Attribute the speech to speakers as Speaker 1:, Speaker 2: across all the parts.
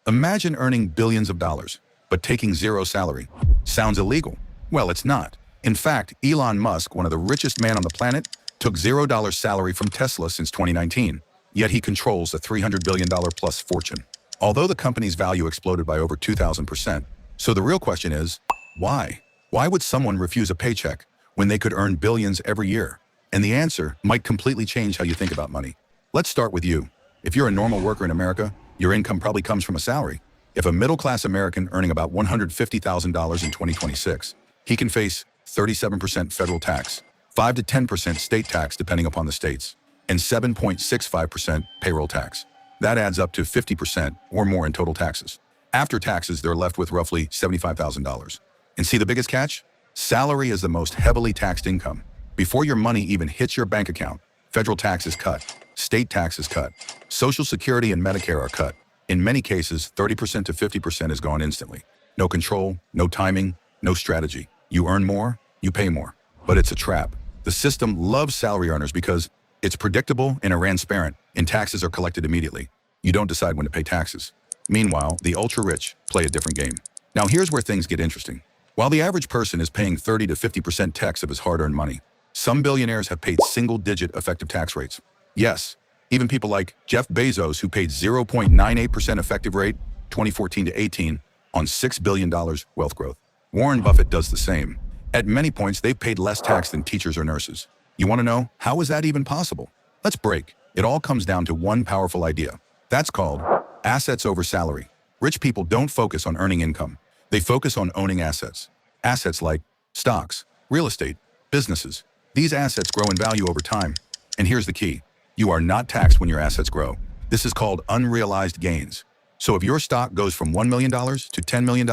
Speaker 1: Imagine earning billions of dollars, but taking zero salary. Sounds illegal. Well, it's not. In fact, Elon Musk, one of the richest men on the planet, took $0 salary from Tesla since 2019, yet he controls a $300 billion plus fortune. Although the company's value exploded by over 2,000%. So the real question is, why? Why would someone refuse a paycheck when they could earn billions every year? And the answer might completely change how you think about money. Let's start with you. If you're a normal worker in America, your income probably comes from a salary. If a middle-class American earning about $150,000 in 2026, he can face 37% federal tax, 5 to 10% state tax depending upon the states, and 7.65% payroll tax. That adds up to 50% or more in total taxes. After taxes, they're left with roughly $75,000. And see the biggest catch? Salary is the most heavily taxed income. Before your money even hits your bank account, federal tax is cut, state tax is cut, Social Security and Medicare are cut. In many cases, 30% to 50% is gone instantly. No control, no timing, no strategy. You earn more, you pay more. But it's a trap. The system loves salary earners because it's predictable and transparent, and taxes are collected immediately. You don't decide when to pay taxes. Meanwhile, the ultra-rich play a different game. Now here's where things get interesting. While the average person is paying 30 to 50% tax of his hard-earned money, some billionaires have paid single-digit effective tax rates. Yes, even people like Jeff Bezos, who paid 0.98% effective rate 2014 to 18 on $6 billion wealth growth. Warren Buffett does the same. At many points, they've paid less tax than teachers or nurses. You want to know, how is that even possible? Let's break. It all comes down to one powerful idea. That's called assets over salary. Rich people don't focus on earning income. They focus on owning assets. Assets like stocks, real estate, businesses. These assets grow in value over time. And here's the key. You are not taxed when your assets grow. This is called unrealized gains. So if your stock goes from $1 million to $10 million,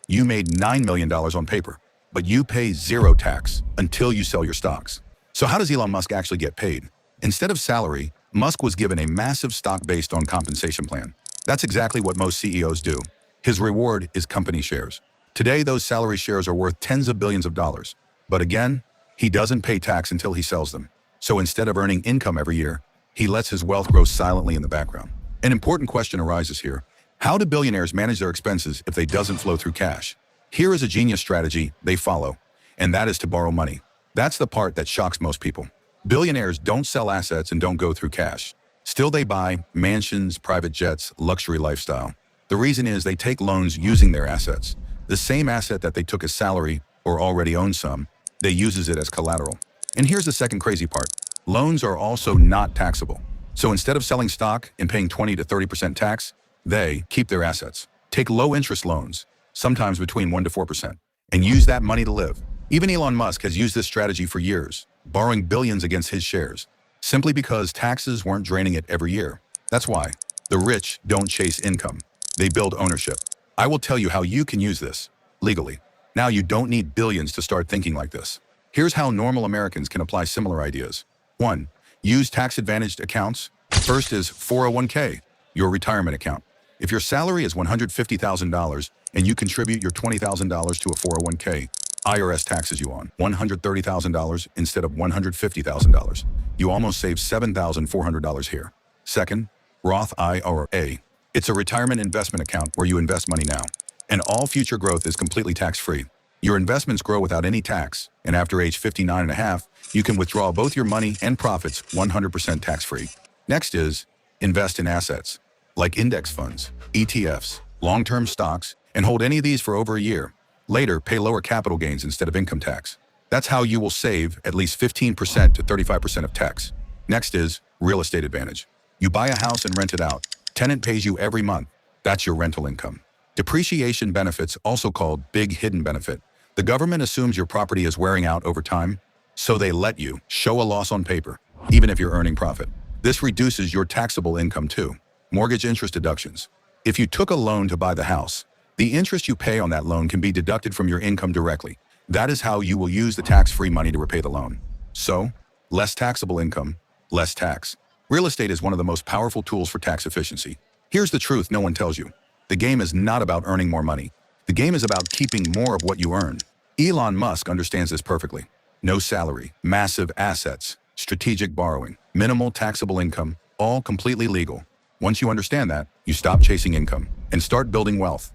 Speaker 1: you made $9 million on paper, but you pay zero tax until you sell your stocks. So how does Elon Musk actually get paid? Instead of salary, Musk was given a massive stock-based on compensation plan. That's exactly what most CEOs do. His reward is company shares. Today, those salary shares are worth tens of billions of dollars. But again, he doesn't pay tax until he sells them. So instead of earning income every year, he lets his wealth grow silently in the background. An important question arises here. How do billionaires manage their expenses if they doesn't flow through cash? Here is a genius strategy they follow, and that is to borrow money. That's the part that shocks most people. Billionaires don't sell assets and don't go through cash. Still, they buy mansions, private jets, luxury lifestyle. The reason is they take loans using their assets. The same asset that they took as salary or already own some, they uses it as collateral. And here's the second crazy part. Loans are also not taxable. So instead of selling stock and paying 20 to 30% tax, they keep their assets, take low interest loans, sometimes between 1 to 4%, and use that money to live. Even Elon Musk has used this strategy for years, borrowing billions against his shares, simply because taxes weren't draining it every year. That's why the rich don't chase income. They build ownership. I will tell you how you can use this legally. Now you don't need billions to start thinking like this. Here's how normal Americans can apply similar ideas. 1. Use tax-advantaged accounts. First is 401k, your retirement account. If your salary is $150,000 and you contribute your $20,000 to a 401k, IRS taxes you on $130,000 instead of $150,000. You almost save $7,400 here. Second, Roth IRA. It's a retirement investment account where you invest money now, and all future growth is completely tax-free. Your investments grow without any tax, and after age 59 and a half, you can withdraw both your money and profits 100% tax-free. Next is invest in assets, like index funds, ETFs, long-term stocks, and hold any of these for over a year. Later, pay lower capital gains instead of income tax. That's how you will save at least 15% to 35% of tax. Next is real estate advantage. You buy a house and rent it out. Tenant pays you every month. That's your rental income. Depreciation benefits, also called big hidden benefit. The government assumes your property is wearing out over time, so they let you show a loss on paper, even if you're earning profit. This reduces your taxable income too. Mortgage interest deductions. If you took a loan to buy the house, the interest you pay on that loan can be deducted from your income directly. That is how you will use the tax-free money to repay the loan. So, less taxable income, less tax. Real estate is one of the most powerful tools for tax efficiency. Here's the truth no one tells you. The game is not about earning more money. The game is about keeping more of what you earn. Elon Musk understands this perfectly. No salary, massive assets, strategic borrowing, minimal taxable income, all completely legal. Once you understand that, you stop chasing income and start building wealth.